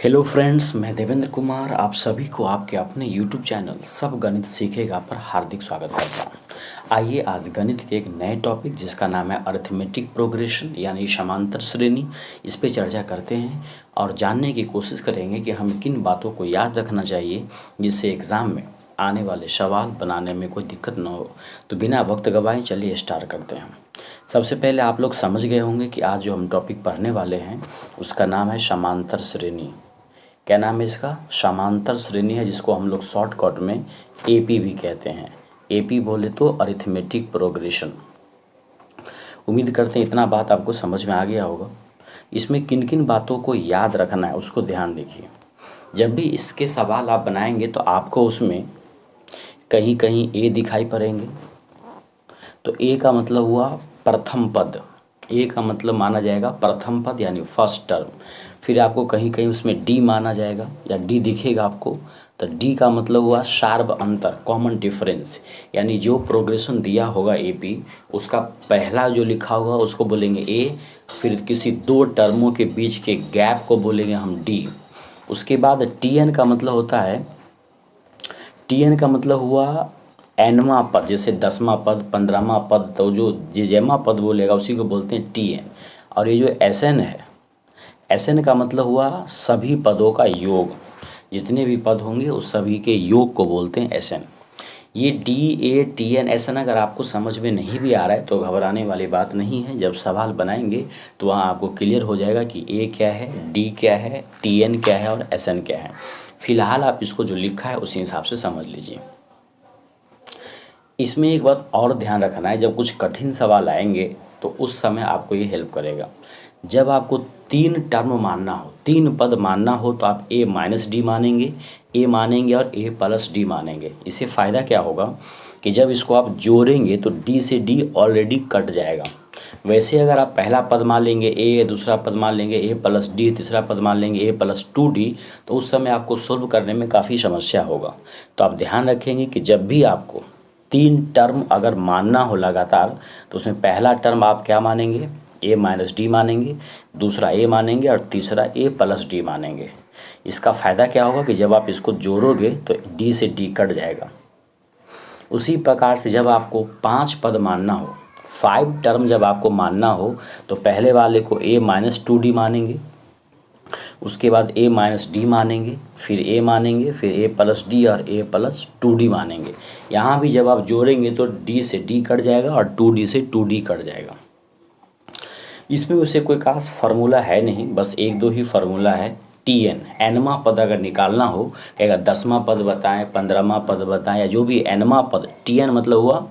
Hello friends, मैं देवेंद्र कुमार आप सभी को आपके अपने यूट्यूब चैनल सब गणित सीखेगा पर हार्दिक स्वागत करता हूँ। आइए आज गणित के एक नए टॉपिक जिसका नाम है अरिथमेटिक प्रोग्रेशन यानी समांतर श्रेणी, इस पे चर्चा करते हैं और जानने की कोशिश करेंगे कि हमें किन बातों को याद रखना चाहिए जिससे एग्ज़ाम में आने वाले सवाल बनाने में कोई दिक्कत न हो। तो बिना वक्त गवाए चलिए स्टार्ट करते हैं। सबसे पहले आप लोग समझ गए होंगे कि आज जो हम टॉपिक पढ़ने वाले हैं उसका नाम है समांतर श्रेणी। क्या नाम है इसका? समांतर श्रेणी है, जिसको हम लोग शॉर्टकट में एपी भी कहते हैं। एपी बोले तो अरिथमेटिक प्रोग्रेशन। उम्मीद करते हैं इतना बात आपको समझ में आ गया होगा। इसमें किन किन बातों को याद रखना है उसको ध्यान देखिए। जब भी इसके सवाल आप बनाएंगे तो आपको उसमें कहीं कहीं ए दिखाई पड़ेंगे। तो ए का मतलब हुआ प्रथम पद। ए का मतलब माना जाएगा प्रथम पद यानी फर्स्ट टर्म। फिर आपको कहीं कहीं उसमें डी माना जाएगा या डी दिखेगा आपको। तो डी का मतलब हुआ शार्प अंतर, कॉमन डिफरेंस, यानी जो प्रोग्रेशन दिया होगा एपी उसका पहला जो लिखा होगा उसको बोलेंगे ए। फिर किसी दो टर्मों के बीच के गैप को बोलेंगे हम डी। उसके बाद टीएन का मतलब होता है, टीएन का मतलब हुआ एनवा पद, जैसे 10वां पद, 15वां पद, तो जो जेजेमा पद बोलेगा उसी को बोलते हैं टीएन। और ये जो एसएन है, एसएन का मतलब हुआ सभी पदों का योग। जितने भी पद होंगे उस सभी के योग को बोलते हैं एसएन। ये D A T N SN अगर आपको समझ में नहीं भी आ रहा है तो घबराने वाली बात नहीं है। जब सवाल बनाएंगे तो वहाँ आपको क्लियर हो जाएगा कि ए क्या है, डी क्या है, टी एन क्या है और एसएन क्या है। फिलहाल आप इसको जो लिखा है उसी हिसाब से समझ लीजिए। इसमें एक बात और ध्यान रखना है, जब कुछ कठिन सवाल आएंगे तो उस समय आपको ये हेल्प करेगा। जब आपको तीन टर्म मानना हो, तीन पद मानना हो, तो आप ए माइनस डी मानेंगे, ए मानेंगे और ए प्लस डी मानेंगे। इससे फ़ायदा क्या होगा कि जब इसको आप जोड़ेंगे तो डी से डी ऑलरेडी कट जाएगा। वैसे अगर आप पहला पद मान लेंगे ए, दूसरा पद मान लेंगे ए प्लस डी, तीसरा पद मान लेंगे ए प्लस 2d, तो उस समय आपको सोल्व करने में काफ़ी समस्या होगा। तो आप ध्यान रखेंगे कि जब भी आपको तीन टर्म अगर मानना हो लगातार तो उसमें पहला टर्म आप क्या मानेंगे, ए माइनस डी मानेंगे, दूसरा ए मानेंगे और तीसरा ए प्लस डी मानेंगे। इसका फ़ायदा क्या होगा कि जब आप इसको जोड़ोगे तो डी से डी कट जाएगा। उसी प्रकार से जब आपको 5 पद मानना हो, 5 टर्म जब आपको मानना हो, तो पहले वाले को ए माइनस 2d मानेंगे, उसके बाद ए माइनस डी मानेंगे, फिर ए मानेंगे, फिर ए प्लस डी और ए प्लस 2d मानेंगे। यहाँ भी जब आप जोड़ेंगे तो डी से डी कट जाएगा और 2d से 2d कट जाएगा। इसमें उसे कोई खास फार्मूला है नहीं, बस एक दो ही फार्मूला है। टी एन, एनवा पद अगर निकालना हो, कहेगा 10वां पद बताएं, 15वां पद बताएं, या जो भी एनवा पद, टी एन मतलब हुआ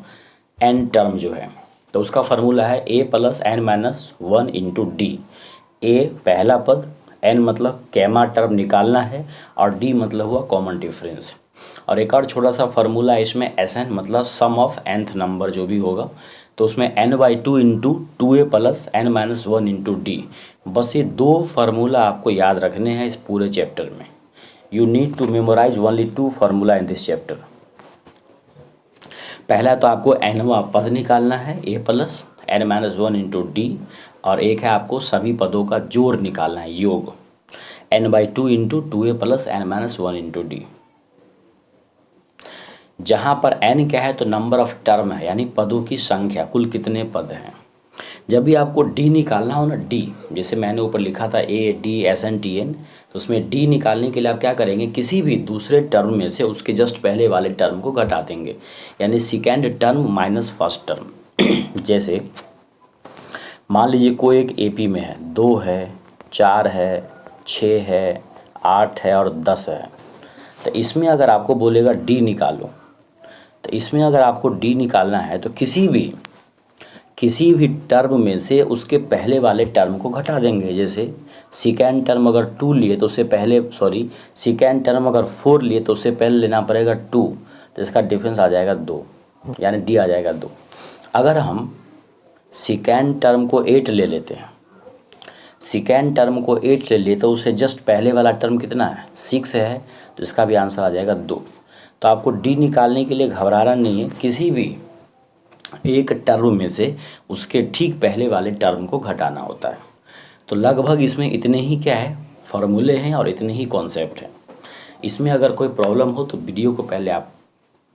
एन टर्म जो है, तो उसका फार्मूला है ए plus N minus 1 into D. A पहला पद, एन मतलब कैमा टर्म निकालना है और डी मतलब हुआ कॉमन डिफरेंस। और एक और छोटा सा फार्मूला है इसमें, एस एन मतलब सम ऑफ nth नंबर जो भी होगा, तो उसमें n/2 into 2a plus n minus 1 into D. बस ये दो फार्मूला आपको याद रखने हैं इस पूरे चैप्टर में। You need to memorize only 2 formula in this chapter. पहला तो आपको nवा पद निकालना है, a plus n minus 1 into d, और एक है आपको सभी पदों का जोड़ निकालना है, योग, n/2 into 2a plus n minus 1 into D. जहाँ पर n क्या है तो नंबर ऑफ टर्म है, यानी पदों की संख्या, कुल कितने पद हैं। जब भी आपको d निकालना हो ना, d, जैसे मैंने ऊपर लिखा था a d s n t n, तो उसमें d निकालने के लिए आप क्या करेंगे, किसी भी दूसरे टर्म में से उसके जस्ट पहले वाले टर्म को घटा देंगे, यानी second term minus first term. जैसे मान लीजिए कोई एक एपी में है, 2 है, 4 है, 6 है, 8 है और 10 है। तो इसमें अगर आपको बोलेगा d निकालो, तो इसमें अगर आपको डी निकालना है तो किसी भी टर्म में से उसके पहले वाले टर्म को घटा देंगे। जैसे सेकेंड टर्म अगर 2 लिए तो उससे पहले, सेकेंड टर्म अगर 4 लिए तो उससे पहले लेना पड़ेगा 2, तो इसका डिफरेंस आ जाएगा 2, यानी डी आ जाएगा 2। अगर हम सेकेंड टर्म को 8 ले लेते हैं, सेकेंड टर्म को 8 ले लिए तो उससे जस्ट पहले वाला टर्म कितना है, 6 है, तो इसका भी आंसर आ जाएगा 2। तो आपको डी निकालने के लिए घबराना नहीं है, किसी भी एक टर्म में से उसके ठीक पहले वाले टर्म को घटाना होता है। तो लगभग इसमें इतने ही क्या है, फॉर्मूले हैं और इतने ही कॉन्सेप्ट हैं। इसमें अगर कोई प्रॉब्लम हो तो वीडियो को पहले आप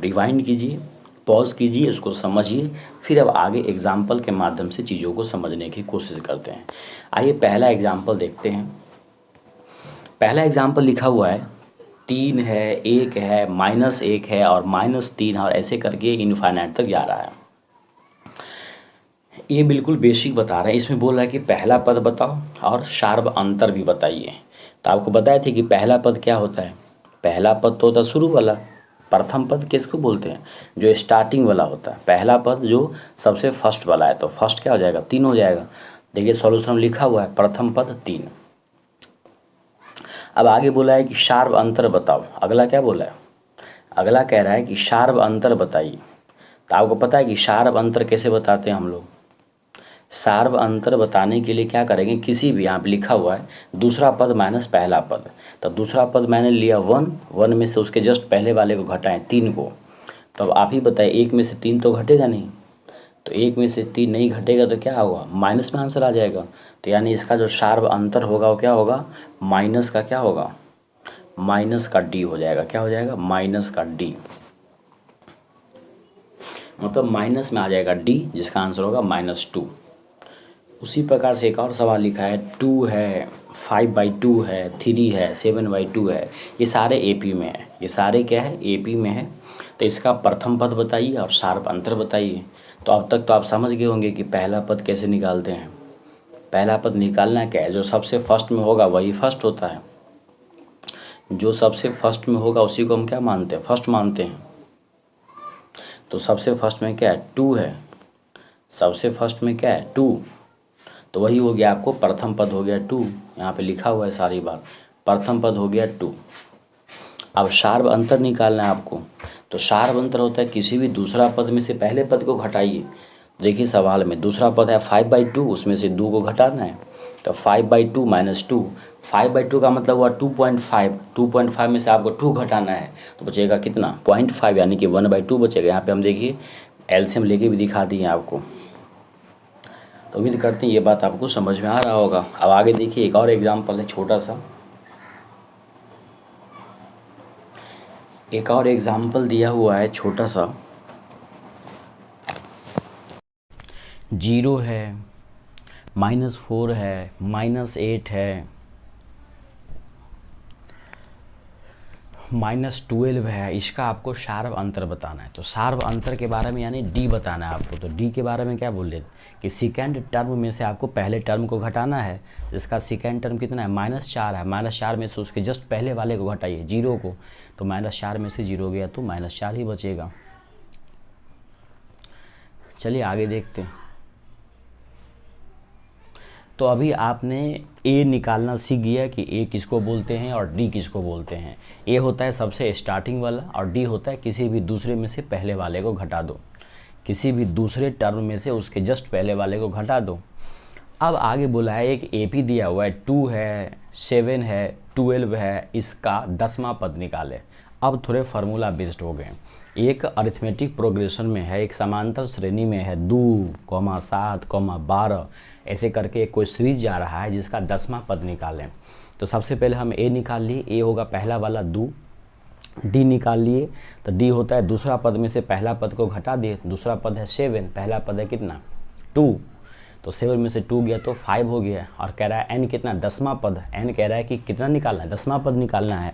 रिवाइंड कीजिए, पॉज कीजिए, उसको समझिए, फिर अब आगे एग्जाम्पल के माध्यम से चीज़ों को समझने की कोशिश करते हैं। आइए पहला एग्जाम्पल देखते हैं। पहला एग्जाम्पल लिखा हुआ है 3 है, 1 है, -1 है और -3 है और ऐसे करके इनफाइनाइट तक जा रहा है। ये बिल्कुल बेसिक बता रहे हैं। इसमें बोल रहा है कि पहला पद बताओ और शार्प अंतर भी बताइए। तो आपको बताए थे कि पहला पद क्या होता है। पहला पद तो होता है शुरू वाला। प्रथम पद किसको बोलते हैं, जो स्टार्टिंग वाला होता है। पहला पद जो सबसे फर्स्ट वाला है, तो फर्स्ट क्या हो जाएगा, 3 हो जाएगा। देखिए सॉल्यूशन में लिखा हुआ है प्रथम पद 3। अब आगे बोला है कि शार्प अंतर बताओ। अगला क्या बोला है, अगला कह रहा है कि शार्प अंतर बताइए। तो आपको पता है कि शार्प अंतर कैसे बताते हैं हम लोग। शार्प अंतर बताने के लिए क्या करेंगे, किसी भी यहाँ पे लिखा हुआ है दूसरा पद माइनस पहला पद। तो दूसरा पद मैंने लिया 1 में से उसके जस्ट पहले वाले को घटाएं 3 को। तो अब आप ही बताइए 1 में से 3 तो घटेगा नहीं, तो 1 में से 3 नहीं घटेगा तो क्या होगा, माइनस में आंसर आ जाएगा। तो यानी इसका जो शार्प अंतर होगा वो क्या होगा, माइनस का क्या होगा, माइनस का डी हो जाएगा। क्या हो जाएगा, माइनस का डी, मतलब माइनस में आ जाएगा डी, जिसका आंसर होगा -2। उसी प्रकार से एक और सवाल लिखा है 2 है, 5/2 है, 3 है, 7/2 है। ये सारे एपी में है, ये सारे क्या है, एपी में है। तो इसका प्रथम पद बताइए और शार्प अंतर बताइए। तो अब तक तो आप समझ गए होंगे कि पहला पद कैसे निकालते हैं। पहला पद निकालना क्या है, जो सबसे फर्स्ट में होगा वही फर्स्ट होता है। जो सबसे फर्स्ट में होगा उसी को हम क्या मानते हैं, फर्स्ट मानते हैं। तो सबसे फर्स्ट में क्या है, 2 है। सबसे फर्स्ट में क्या है, 2। तो वही हो गया, आपको प्रथम पद हो गया 2। यहाँ पे लिखा हुआ है सारी बात, प्रथम पद हो गया 2। अब शार्प अंतर निकालना है आपको। तो शार्प अंतर होता है किसी भी दूसरा पद में से पहले पद को घटाइए। देखिए सवाल में दूसरा पद है 5/2, उसमें से 2 को घटाना है। तो 5/2 - 2, 5/2 का मतलब हुआ 2.5। 2.5 में से आपको 2 घटाना है तो बचेगा कितना, 0.5, यानी कि 1/2 बचेगा। यहाँ पे हम देखिए एलसीएम लेके भी दिखा दिए आपको। तो उम्मीद करते हैं ये बात आपको समझ में आ रहा होगा। अब आगे देखिए एक और एग्जाम्पल है छोटा सा। एक और एग्जाम्पल दिया हुआ है छोटा सा। 0 है, -4 है, -8 है, -12 है। इसका आपको शार्प अंतर बताना है। तो शार्प अंतर के बारे में यानी डी बताना है आपको। तो डी के बारे में क्या बोल रहे कि सेकेंड टर्म में से आपको पहले टर्म को घटाना है। जिसका सेकेंड टर्म कितना है, -4 है। -4 में से उसके जस्ट पहले वाले को घटाइए 0 को। तो -4 में से 0 गया तो -4 ही बचेगा। चलिए आगे देखते हैं। तो अभी आपने ए निकालना सीख गया कि ए किसको बोलते हैं और डी किसको बोलते हैं। ए होता है सबसे स्टार्टिंग वाला और डी होता है किसी भी दूसरे में से पहले वाले को घटा दो। किसी भी दूसरे टर्म में से उसके जस्ट पहले वाले को घटा दो। अब आगे बोला है एक एपी दिया हुआ है 2 है, 7 है, 12 है, इसका 10वां पद निकाले। अब थोड़े फार्मूला बेस्ड हो गए। एक अरिथमेटिक प्रोग्रेशन में है, एक समांतर श्रेणी में है 2, 7, 12, ऐसे करके कोई सीरीज जा रहा है जिसका 10वां पद निकालें। तो सबसे पहले हम ए निकाल लिए, ए होगा पहला वाला 2। डी निकाल लिए, तो डी होता है दूसरा पद में से पहला पद को घटा दिए। दूसरा पद है 7, पहला पद है कितना, 2। तो 7 में से 2 गया तो 5 हो गया। और कह रहा है एन कितना, 10वां पद। एन कह रहा है कि कितना निकालना है, 10वां पद निकालना है।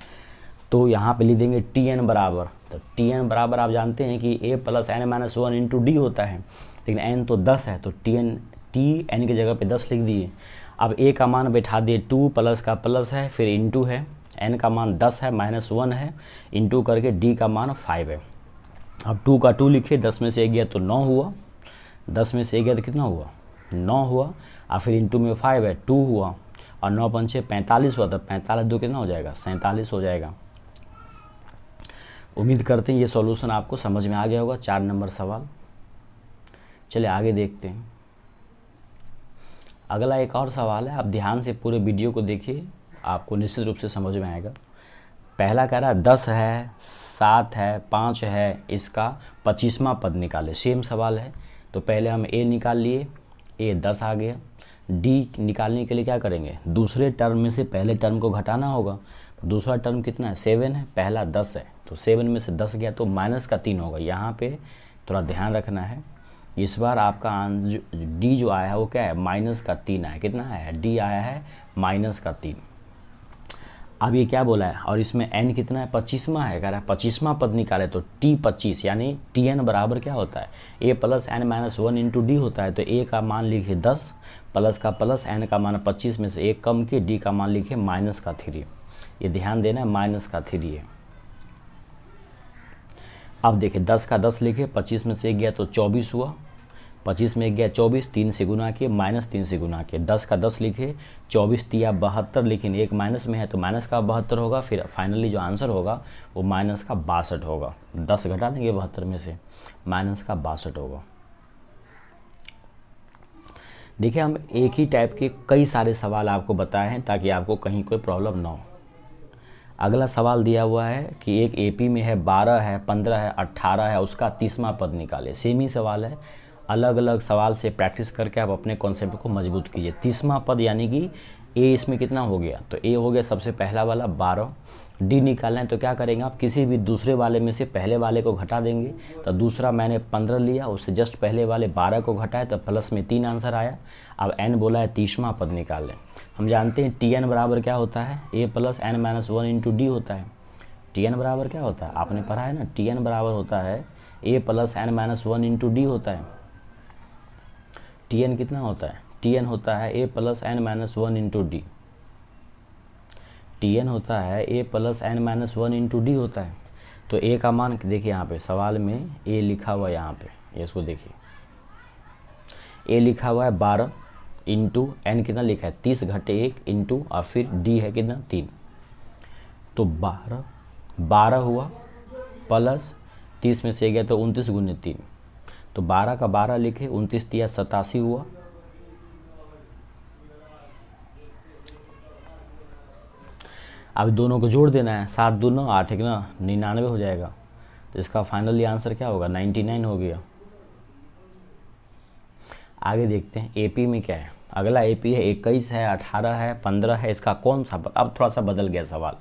तो यहाँ पे लिख देंगे टी एन बराबर। तो टी एन बराबर आप जानते हैं कि a plus N minus 1 into D होता है, लेकिन एन तो 10 है तो टी एन की जगह पे 10 लिख दिए। अब ए का मान बैठा दिए, 2 प्लस का प्लस है, फिर इंटू है, एन का मान 10 है, -1 है, इंटू करके डी का मान 5 है। अब 2 का 2 लिखे, 10 में से 1 गया तो 9 हुआ। 10 में से 1 गया तो कितना हुआ, 9 हुआ। और फिर इंटू में 5 है, 2 हुआ। और 9 पंचे 45 हुआ। तो 45 2 कितना हो जाएगा, 47 हो जाएगा। उम्मीद करते हैं ये सॉल्यूशन आपको समझ में आ गया होगा, 4 नंबर सवाल। चलिए आगे देखते हैं। अगला एक और सवाल है, आप ध्यान से पूरे वीडियो को देखिए, आपको निश्चित रूप से समझ में आएगा। पहला कह रहा है 10 है, 7 है, 5 है, इसका 25वां पद निकाले। सेम सवाल है। तो पहले हम ए निकाल लिए, ए 10 आ गया। डी निकालने के लिए क्या करेंगे, दूसरे टर्म में से पहले टर्म को घटाना होगा। तो दूसरा टर्म कितना है, 7 है, पहला 10 है, तो 7 में से 10 गया तो माइनस का 3 होगा। यहाँ पे थोड़ा ध्यान रखना है, इस बार आपका डी जो आया है वो क्या है, माइनस का 3 आया। कितना आया है, डी आया है माइनस का 3। अब ये क्या बोला है, और इसमें n कितना है, 25वां है, कह रहा है 25वां पद निकाले तो t 25 यानी tn बराबर क्या होता है, a plus n minus 1 into D होता है। तो a का मान लिखिए 10, प्लस का प्लस, n का मान 25 में से 1 कम किए, d का मान लिखिए माइनस का 3। ये ध्यान देना है, माइनस का 3 है। अब देखिए 10 का 10 लिखे, 25 में से 1 गया तो 24 हुआ, 25 में 1 गया 24, 3 से गुना किए, माइनस 3 से गुना किए। 10 का 10 लिखे, 24 तिया 72, लेकिन एक माइनस में है तो माइनस का 72 होगा। फिर फाइनली जो आंसर होगा वो माइनस का 62 होगा। 10 घटा देंगे 72 में से, माइनस का 62 होगा। देखिए हम एक ही टाइप के कई सारे सवाल आपको बताए हैं ताकि आपको कहीं कोई प्रॉब्लम ना हो। अगला सवाल दिया हुआ है कि एक एपी में है 12 है, 15 है, 18 है, उसका 30वां पद निकाले। सेम ही सवाल है, अलग अलग सवाल से प्रैक्टिस करके आप अपने कॉन्सेप्ट को मजबूत कीजिए। 30वां पद यानी कि ए इसमें कितना हो गया, तो ए हो गया सबसे पहला वाला 12। डी निकालना है तो क्या करेंगे आप, किसी भी दूसरे वाले में से पहले वाले को घटा देंगे। तो दूसरा मैंने 15 लिया, उससे जस्ट पहले वाले 12 को घटाया तो प्लस में 3 आंसर आया। अब एन बोला है 30वां पद निकाल लें। हम जानते हैं टी एन बराबर क्या होता है, ए plus N minus 1 into D होता है। टी एन बराबर क्या होता है, आपने पढ़ा है ना, टी एन बराबर होता है ए plus N minus 1 into D होता है। टी एन कितना होता है, टी एन होता है ए plus N minus 1 into D. T N होता है ए plus N minus 1 into D होता है। तो ए का मान देखिए यहाँ पे सवाल में ए लिखा हुआ है, यहाँ पे इसको देखिए, ए लिखा हुआ है 12 इंटू एन कितना लिखा है 30 घटे 1 इंटू और फिर डी है कितना 3। तो 12 हुआ प्लस 30 में से गया तो 29 गुने 3, तो 12 का 12 लिखे, 29 तिया 87 हुआ। अब दोनों को जोड़ देना है, 7 दूना 8 एक ना 99 हो जाएगा। तो इसका फाइनली आंसर क्या होगा, 99 हो गया। आगे देखते हैं एपी में क्या है। अगला एपी है 21 है, 18 है, 15 है, इसका कौन सा पद, अब थोड़ा सा बदल गया सवाल।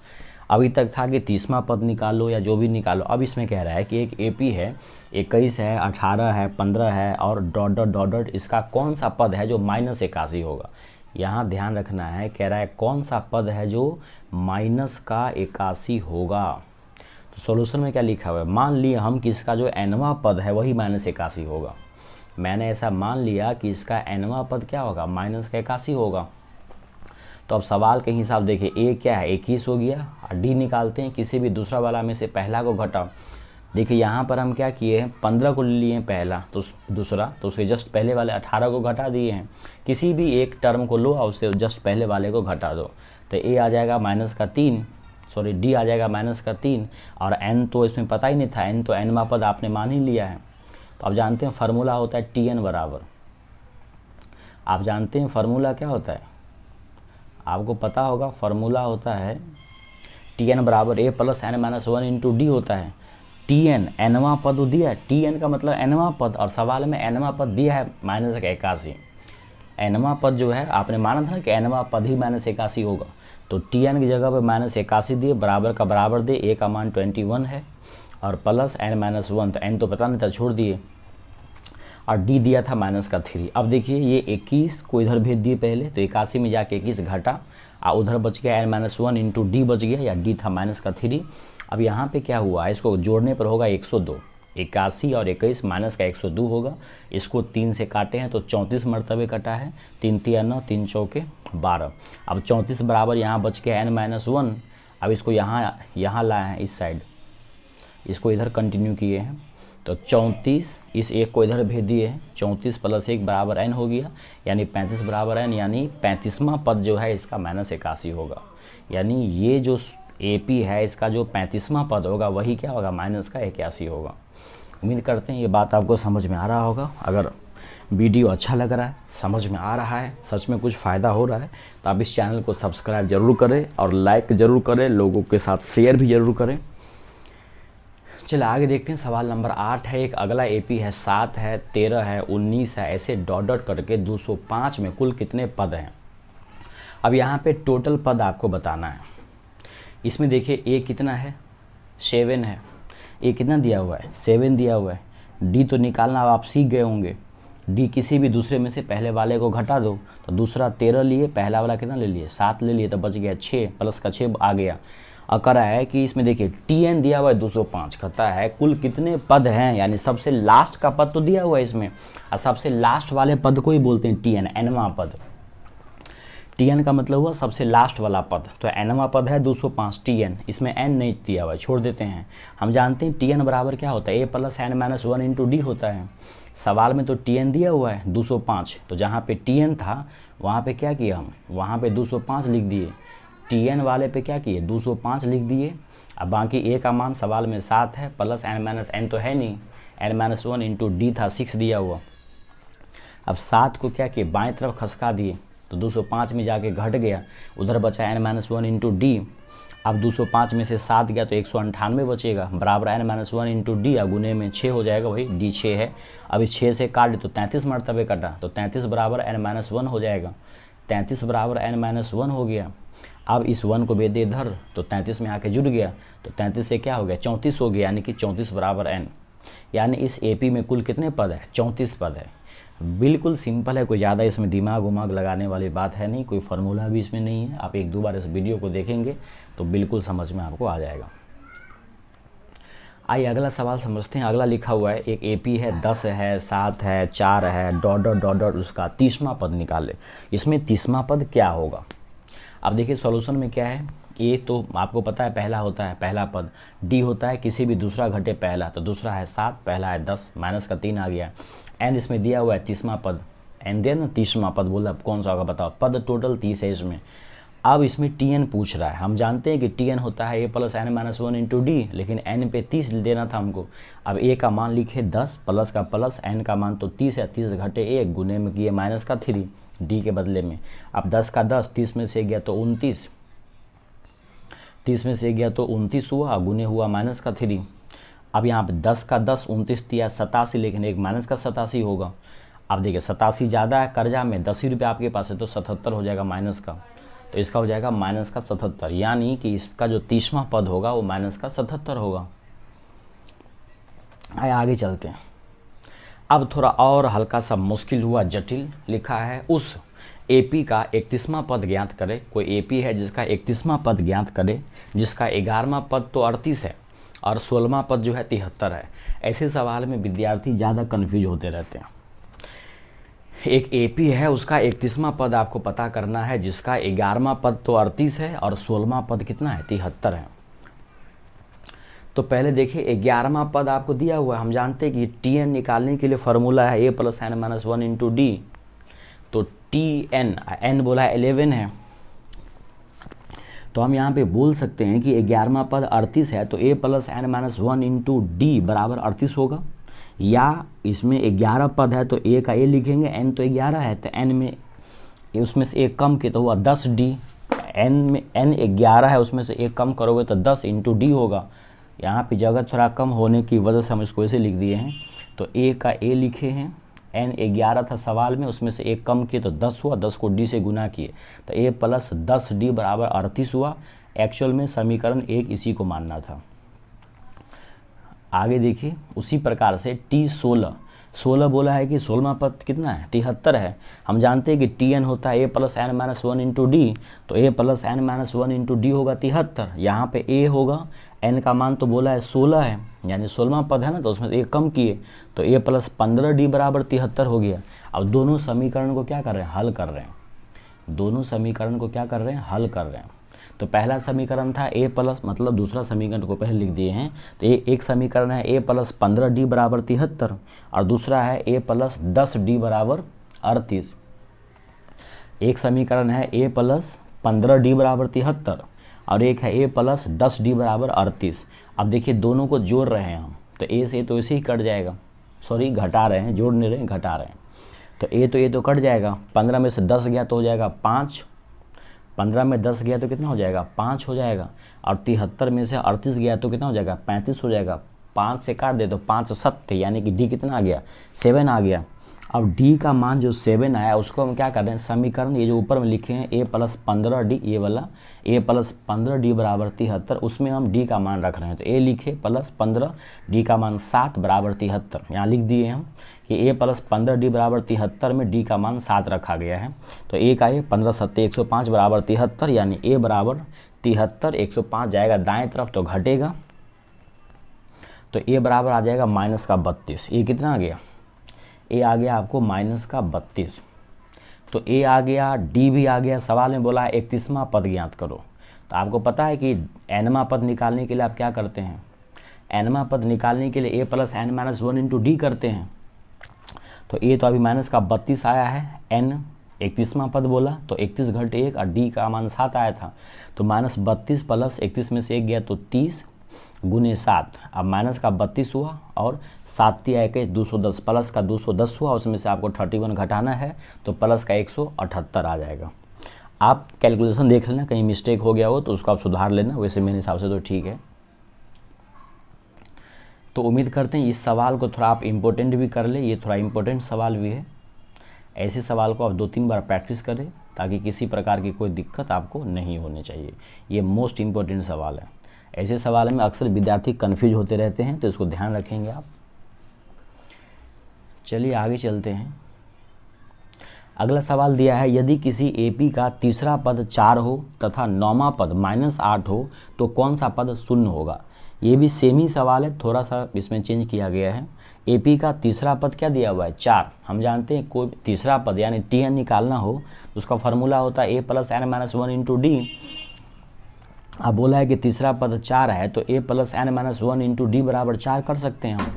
अभी तक था कि 30वां पद निकालो या जो भी निकालो, अब इसमें कह रहा है कि एक एपी है 21 है, 18 है, 15 है और डॉट डॉट डॉट डॉट, इसका कौन सा पद है जो माइनस 81 होगा। यहाँ ध्यान रखना है, कह रहा है कौन सा पद है जो माइनस का 81 होगा। तो सॉल्यूशन में क्या लिखा हुआ है, मान लिया हम कि इसका जो एनवा पद है वही माइनस 81 होगा। मैंने ऐसा मान लिया कि इसका एनवा पद क्या होगा, माइनस का 81 होगा। तो अब सवाल के हिसाब देखिए, ए क्या है 21 हो गया, और डी निकालते हैं, किसी भी दूसरा वाला में से पहला को घटाओ। देखिए यहाँ पर हम क्या किए हैं, 15 को लिए हैं पहला, तो दूसरा तो उसके जस्ट पहले वाले 18 को घटा दिए हैं। किसी भी एक टर्म को लो और उससे जस्ट पहले वाले को घटा दो, तो ए आ जाएगा माइनस का 3, सॉरी डी आ जाएगा माइनस का 3, और एन तो इसमें पता ही नहीं था, एन तो एनवा पद आपने मान ही लिया है। तो आप जानते हैं फार्मूला होता है टी एन बराबर, आप जानते हैं फार्मूला क्या होता है, आपको पता होगा फार्मूला होता है टी एन बराबर A plus N minus 1 into D होता है। टी एन एनवा पद दिया है, टी एन का मतलब एनवा पद, और सवाल में एनवा पद दिया है माइनस का 81। एनवा पद जो है आपने माना था ना कि एनवा पद ही माइनस 81 होगा, तो टी एन की जगह पर माइनस 81 दिए, बराबर का बराबर दे, ए का मान 21 है और प्लस एन माइनस 1, तो एन तो पता नहीं था छोड़ दिए, और डी दिया था माइनस का 3। अब देखिए ये 21 को इधर भेज दिए पहले, तो 81 में जाके 21 घटा और उधर बच गया एन माइनस 1 इंटू डी बच गया, या डी था माइनस का 3। अब यहाँ पे क्या हुआ, इसको जोड़ने पर होगा 102, 81 और 21 माइनस का 102 होगा। इसको 3 से काटे हैं तो 34 मरतबे कटा है, 3 तिया 9, 3 चौके 12। अब 34 बराबर यहाँ बच गया एन माइनस 1। अब इसको यहाँ लाए हैं इस साइड, इसको इधर कंटिन्यू किए हैं, तो 34 इस एक को इधर भेज दिए हैं, 34 प्लस 1 बराबर एन हो गया, यानी 35 बराबर एन, यानी 35वां पद जो है इसका माइनस 81 होगा। यानी ये जो एपी है इसका जो 35वां पद होगा वही क्या होगा, माइनस का 81 होगा। उम्मीद करते हैं ये बात आपको समझ में आ रहा होगा। अगर वीडियो अच्छा लग रहा है, समझ में आ रहा है, सच में कुछ फ़ायदा हो रहा है, तो आप इस चैनल को सब्सक्राइब जरूर करें और लाइक ज़रूर करें, लोगों के साथ शेयर भी ज़रूर करें। चलिए आगे देखते हैं। सवाल नंबर 8 है, एक अगला एपी है, 7 है, 13 है, 19 है, ऐसे डॉट डॉट करके 205 में कुल कितने पद हैं। अब यहाँ पे टोटल पद आपको बताना है। इसमें देखिए ए कितना है, 7 है। ए कितना दिया हुआ है, 7 दिया हुआ है। डी तो निकालना अब आप सीख गए होंगे। डी किसी भी दूसरे में से पहले वाले को घटा दो, तो दूसरा 13 लिए, पहला वाला कितना ले लिए, 7 ले लिए, तो बच गया 6, प्लस का 6 आ गया। और करा है कि इसमें देखिए टी एन दिया हुआ है 205, कहता है कुल कितने पद हैं, यानी सबसे लास्ट का पद तो दिया हुआ है इसमें, और सबसे लास्ट वाले पद को ही बोलते हैं टी एन, एनवा पद। टी एन का मतलब हुआ सबसे लास्ट वाला पद, तो एनवा पद है 205 टी एन, इसमें एन नहीं दिया हुआ है, छोड़ देते हैं। हम जानते हैं टी एन बराबर क्या होता है, ए plus N minus 1 into D होता है। सवाल में तो टी एन दिया हुआ है 205, तो जहाँ पे टी एन था वहाँ पे क्या किया हम, वहाँ पे 205 लिख दिए। टी एन वाले पे क्या किए, 205 लिख दिए। अब बाकी ए का मान सवाल में 7 है, प्लस एन माइनस एन तो है नहीं, एन माइनस 1 इंटू डी था 6 दिया हुआ। अब 7 को क्या किए, बाएं तरफ खसका दिए, तो 205 में जाके घट गया, उधर बचा एन माइनस 1 इंटू डी। अब 205 में से 7 गया तो 198 बचेगा, बराबर एन माइनस 1 इंटू डी, और गुने में 6 हो जाएगा, वही डी 6 है। अब इस 6 से काट तो 33 मरतबे कटा, तो 33 बराबर एन माइनस 1 हो जाएगा। 33 बराबर एन माइनस 1 हो गया। अब इस 1 को भेज दे इधर, तो 33 में आके जुड़ गया, तो 33 से क्या हो गया, 34 हो गया, यानी कि 34 बराबर एन। यानी इस एपी में कुल कितने पद है, 34 पद है। बिल्कुल सिंपल है, कोई ज़्यादा इसमें दिमाग उमाग लगाने वाली बात है नहीं, कोई फार्मूला भी इसमें नहीं है। आप एक दो बार इस वीडियो को देखेंगे तो बिल्कुल समझ में आपको आ जाएगा। आइए अगला सवाल समझते हैं। अगला लिखा हुआ है, एक एपी है, 10 है, 7 है, 4 है, डॉट डॉट डॉट डॉट, उसका 30वां पद निकाले। इसमें 30वां पद क्या होगा। अब देखिए सॉल्यूशन में क्या है, ए तो आपको पता है पहला होता है पहला पद, डी होता है किसी भी दूसरा घटे पहला, तो दूसरा है 7, पहला है 10, माइनस का 3 आ गया। एन इसमें दिया हुआ है 30वां पद, एन दिया ना 30वां पद, बोला कौन सा होगा बताओ, पद टोटल 30 है इसमें। अब इसमें टी एन पूछ रहा है, हम जानते हैं कि टी एन होता है ए plus N minus 1 into D, लेकिन एन पे 30 देना था हमको। अब ए का मान लिखे 10, प्लस का प्लस, एन का मान तो 30 है, 30 घटे 1, गुने में किए माइनस का 3 डी के बदले में। अब 10 का 10, 30 में से गया तो 29, 30 में से गया तो 29 हुआ, गुने हुआ माइनस का 3। अब यहाँ पे 10 का 10, 29 दिया 87, लेकिन एक माइनस का 87 होगा। अब देखिए 87 ज़्यादा है, कर्जा में 10 ही रुपये आपके पास है, तो 77 हो जाएगा माइनस का, तो इसका हो जाएगा माइनस का 77, यानी कि इसका जो 30वां पद होगा वो माइनस का 77 होगा। आगे चलते हैं। अब थोड़ा और हल्का सा मुश्किल हुआ, जटिल लिखा है, उस एपी का 31वां पद ज्ञात करे। कोई एपी है जिसका 31वां पद ज्ञात करे, जिसका 11वां पद तो 38 है और 16वां पद जो है 73 है। ऐसे सवाल में विद्यार्थी ज़्यादा कन्फ्यूज होते रहते हैं। एक एपी है, उसका 31वां पद आपको पता करना है, जिसका 11वां पद तो 38 है और 16वां पद कितना है, 73 है। तो पहले देखिए 11वां पद आपको दिया हुआ है, हम जानते हैं कि टी एन निकालने के लिए फार्मूला है ए plus N minus 1 into D, तो टी एन, एन बोला है 11 है, तो हम यहाँ पे बोल सकते हैं कि 11वां पद 38 है, तो A plus N minus 1 into D बराबर 38 होगा। या इसमें 11 पद है तो ए का ए लिखेंगे, एन तो 11 है, तो एन में उसमें से एक कम किया तो हुआ 10 डी। एन में एन 11 है, उसमें से एक कम करोगे तो 10 इंटू डी होगा। यहाँ पे जगह थोड़ा कम होने की वजह से हम इसको ऐसे लिख दिए हैं, तो ए का ए लिखे हैं, एन 11 था सवाल में, उसमें से एक कम किए तो 10 हुआ, 10 को डी से गुना किए तो ए प्लस 10 डी बराबर 38 हुआ। एक्चुअल में समीकरण 1 इसी को मानना था। आगे देखिए उसी प्रकार से टी 16 बोला है कि 16वां पद कितना है, 73 है। हम जानते हैं कि टी एन होता है ए plus N minus 1 into D, तो A plus N minus 1 into D होगा 73। यहाँ पे ए होगा, एन का मान तो बोला है 16 है, यानी 16वां पद है ना, तो उसमें से एक कम किए तो ए प्लस 15 डी बराबर 73 हो गया। अब दोनों समीकरण को क्या कर रहे हैं, हल कर रहे हैं। दोनों समीकरण को क्या कर रहे हैं, हल कर रहे हैं। तो पहला समीकरण था ए प्लस, मतलब दूसरा समीकरण को पहले लिख दिए हैं, तो एक समीकरण है ए प्लस 15 डी बराबर 73 और दूसरा है ए प्लस 10 डी बराबर 38। एक समीकरण है ए प्लस 15 डी बराबर 73 और एक है ए प्लस 10 डी बराबर 38। अब देखिए दोनों को जोड़ रहे हैं हम, तो ए से तो ऐसे ही कट जाएगा, सॉरी घटा रहे हैं, जोड़ नहीं रहे हैं, घटा रहे हैं। तो ए तो कट जाएगा, 15 में से 10 गया तो हो जाएगा 5, 15 में 10 गया तो कितना हो जाएगा 5 हो जाएगा, और 73 में से 38 गया तो कितना हो जाएगा 35 हो जाएगा। 5 से काट दे तो 5 7 यानी कि डी कितना आ गया 7 आ गया। अब डी का मान जो 7 आया उसको हम क्या कर रहे हैं, समीकरण ये जो ऊपर में लिखे हैं a + 15d, ये वाला a + 15d बराबर 73, उसमें हम d का मान रख रहे हैं। तो a लिखे +15, d का मान 7 बराबर 73, यहाँ लिख दिए हम कि a + 15d बराबर 73 में d का मान 7 रखा गया है। तो a का ये 15 7 105 बराबर 73, यानी a बराबर 73, 105 जाएगा दाएँ तरफ तो घटेगा, तो a बराबर आ जाएगा -32। ये कितना आ गया, ए आ गया आपको -32। तो ए आ गया, डी भी आ गया। सवाल में बोला है 31वां पद ज्ञात करो। तो आपको पता है कि nवां पद निकालने के लिए आप क्या करते हैं, nवां पद निकालने के लिए a + n - 1 × d करते हैं। तो ए तो अभी -32 आया है, n 31वां पद बोला तो 31 घट 1 और डी का मान 7 आया था। तो -32 + 31 में से 1 गया तो 30 × 7, अब -32 हुआ और 7 × 21 210, प्लस का 210 हुआ, उसमें से आपको 31 घटाना है तो प्लस का 178 आ जाएगा। आप कैलकुलेशन देख लेना, कहीं मिस्टेक हो गया हो तो उसको आप सुधार लेना, वैसे मेरे हिसाब से तो ठीक है। तो उम्मीद करते हैं इस सवाल को थोड़ा आप इम्पोर्टेंट भी कर ले, ये थोड़ा इम्पोर्टेंट सवाल भी है। ऐसे सवाल को आप 2-3 बार प्रैक्टिस करें ताकि किसी प्रकार की कोई दिक्कत आपको नहीं होनी चाहिए। ये मोस्ट इम्पोर्टेंट सवाल है। ऐसे सवाल में अक्सर विद्यार्थी कन्फ्यूज होते रहते हैं, तो इसको ध्यान रखेंगे आप। चलिए आगे चलते हैं। अगला सवाल दिया है, यदि किसी एपी का तीसरा पद 4 हो तथा 9वां पद -8 हो तो कौन सा पद शून्य होगा। ये भी सेम ही सवाल है, थोड़ा सा इसमें चेंज किया गया है। एपी का तीसरा पद क्या दिया हुआ है 4। हम जानते हैं कोई तीसरा पद यानी टीएन निकालना हो तो उसका फॉर्मूला होता है a + n - 1 × d। अब बोला है कि तीसरा पद 4 है तो a + n - 1 × d बराबर 4 कर सकते हैं हम।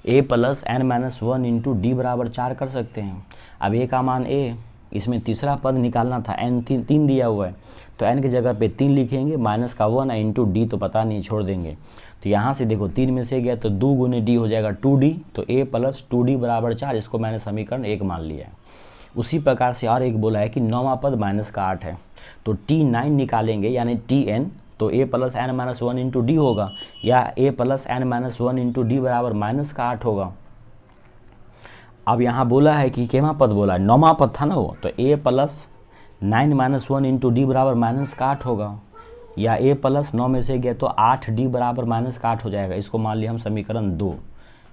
a + n - 1 × d बराबर 4 कर सकते हैं। अब a का मान a, इसमें तीसरा पद निकालना था, n 3 दिया हुआ है तो n की जगह पे 3 लिखेंगे, -1 × d तो पता नहीं छोड़ देंगे। तो यहाँ से देखो 3 में से गया तो 2 × d हो जाएगा 2d, तो a + 2d बराबर 4, इसको मैंने समीकरण 1 मान लिया है। उसी प्रकार से और एक बोला है कि 9वां पद -8 है तो t9 निकालेंगे यानी tn, तो a + n - 1 × d होगा, या a + n - 1 × d बराबर -8 होगा। अब यहाँ बोला है कि केमा पद बोला है, 9वां पद था ना वो, तो a + 9 - 1 × d बराबर -8 होगा, या a + 9 में से गया तो 8d बराबर -8 हो जाएगा। इसको मान लिया हम समीकरण 2।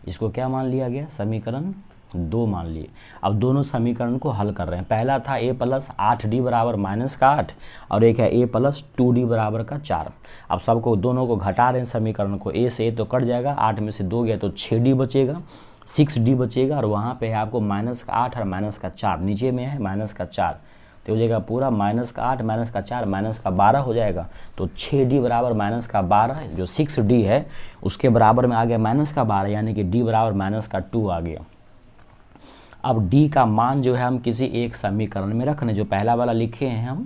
इसको क्या मान लिया गया, समीकरण 2 मान लिए। अब दोनों समीकरण को हल कर रहे हैं। पहला था a + 8d बराबर -8 और एक है a + 2d बराबर का 4। अब सबको दोनों को घटा रहे हैं समीकरण को, a से a तो कट जाएगा, 8 में से 2 गया तो 6d बचेगा, 6d बचेगा, और वहाँ पे है आपको -8 और -4, नीचे में है -4, तो हो जाएगा पूरा -8 -4 -12 हो जाएगा। तो 6d बराबर -12, जो 6d है उसके बराबर में आ गया -12, यानी कि d बराबर -2 आ गया। अब d का मान जो है हम किसी एक समीकरण में रखने, जो पहला वाला लिखे हैं हम,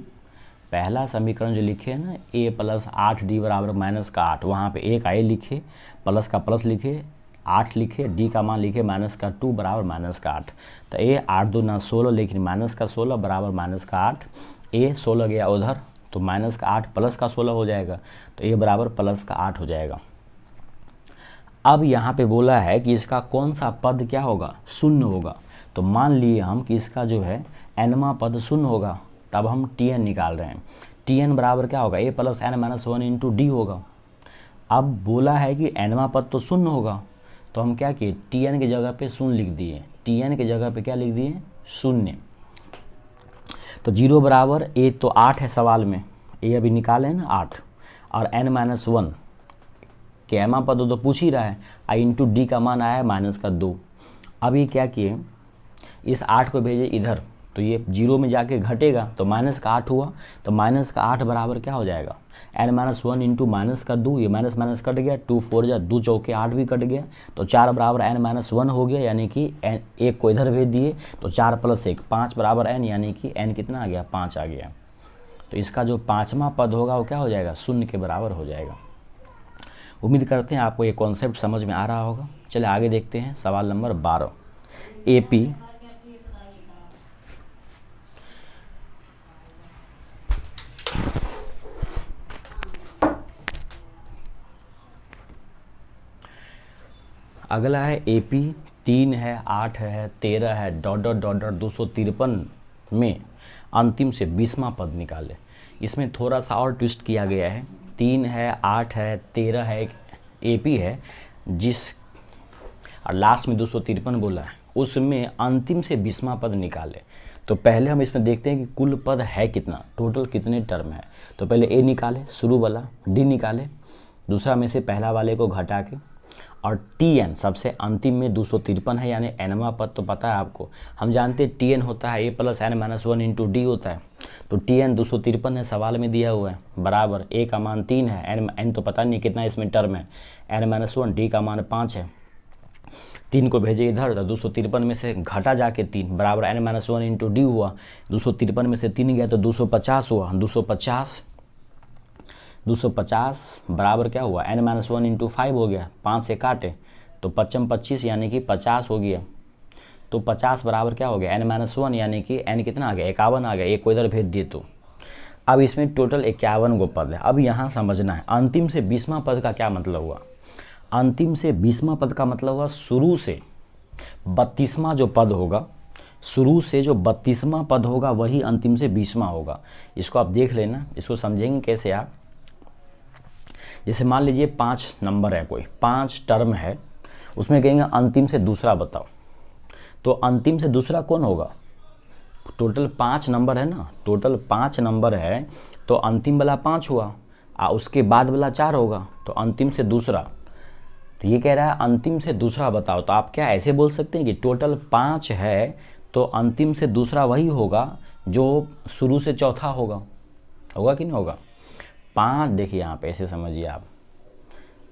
पहला समीकरण जो लिखे हैं ना, a + 8d बराबर -8, वहाँ पे a का a लिखे, प्लस का प्लस लिखे, 8 लिखे, d का मान लिखे -2 बराबर -8। तो a 8 2 ना 16, लेकिन -16 बराबर -8, a 16 गया उधर तो -8 प्लस का 16 हो जाएगा, तो a बराबर +8 हो जाएगा। अब यहाँ पे बोला है कि इसका कौन सा पद क्या होगा, शून्य होगा। तो मान लिए हम कि इसका जो है nवां पद शून्य होगा, तब हम tn निकाल रहे हैं। tn बराबर क्या होगा, a + n - 1 × d होगा। अब बोला है कि nवां पद तो शून्य होगा, तो हम क्या किए, tn की जगह पे शून्य लिख दिए, tn की जगह पे क्या लिख दिए, शून्य। तो 0 बराबर a तो 8 है सवाल में, a अभी निकाले ना 8, और n - 1 केमा पद तो पूछ ही रहा है, i × d का मान आया है -2। अब ये क्या किए, इस 8 को भेजे इधर, तो ये 0 में जाके घटेगा तो -8 हुआ, तो -8 बराबर क्या हो जाएगा, n - 1 × -2, ये माइनस कट गया, 2 4 जा 2 चौके 8 भी कट गया, तो 4 बराबर n - 1 हो गया, यानी कि एक को इधर भेज दिए तो 4 + 1 5 बराबर n, यानी कि n कितना आ गया, 5 आ गया। तो इसका जो 5वां पद होगा वो क्या हो जाएगा, शून्य के बराबर हो जाएगा। उम्मीद करते हैं आपको ये कॉन्सेप्ट समझ में आ रहा होगा। चलिए आगे देखते हैं सवाल नंबर 12। एपी अगला है AP 3 है, 8 है, 13 है, डॉट डॉट डॉट डॉट 253 में अंतिम से 20वां पद निकाले। इसमें थोड़ा सा और ट्विस्ट किया गया है। 3 है, 8 है, 13 है, AP है, जिस और लास्ट में 253 बोला है, उसमें अंतिम से 20वां पद निकाले। तो पहले हम इसमें देखते हैं कि कुल पद है कितना, टोटल कितने टर्म है। तो पहले A निकाले, शुरू वाला, D निकाले, दूसरा में से पहला वाले को घटा के, और TN सबसे अंतिम में 253 है, यानी nवां पद तो पता है आपको। हम जानते हैं TN होता है A + n-1 इंटू D होता है। तो TN 253 है, सवाल में दिया हुआ है, बराबर A का मान 3 है, n तो पता नहीं कितना इसमें टर्म है, n-1, D का मान 5 है। 3 को भेजे इधर, तो 253 में से घटा जाके 3 बराबर n-1 इंटू D हुआ। 253 में से 3 गया तो 250 हुआ। 250 बराबर क्या हुआ, n-1 इंटू 5 हो गया, 5 से काटे तो 55 25 यानी कि 50 हो गया। तो 50 बराबर क्या हो गया, n-1 यानी कि n कितना आ गया, 51 आ गया। एक को इधर भेज दिए तो अब इसमें टोटल 51 गो पद है। अब यहाँ समझना है अंतिम से 20वां पद का क्या मतलब हुआ। अंतिम से 20वां पद का मतलब हुआ शुरू से 32वां जो पद होगा, शुरू से जो 32वां पद होगा वही अंतिम से 20वां होगा। इसको आप देख लेना, इसको समझेंगे कैसे आप। जैसे मान लीजिए 5 नंबर है, कोई 5 टर्म है, उसमें कहेंगे अंतिम से दूसरा बताओ। तो अंतिम से दूसरा कौन होगा, टोटल 5 नंबर है ना, टोटल 5 नंबर है, तो अंतिम वाला 5 हुआ, उसके बाद वाला 4 होगा, तो अंतिम से दूसरा। तो ये कह रहा है अंतिम से दूसरा बताओ। तो आप क्या ऐसे बोल सकते हैं कि टोटल 5 है तो अंतिम से दूसरा वही होगा जो शुरू से चौथा होगा, होगा कि नहीं होगा। 5 देखिए यहाँ पे ऐसे समझिए आप,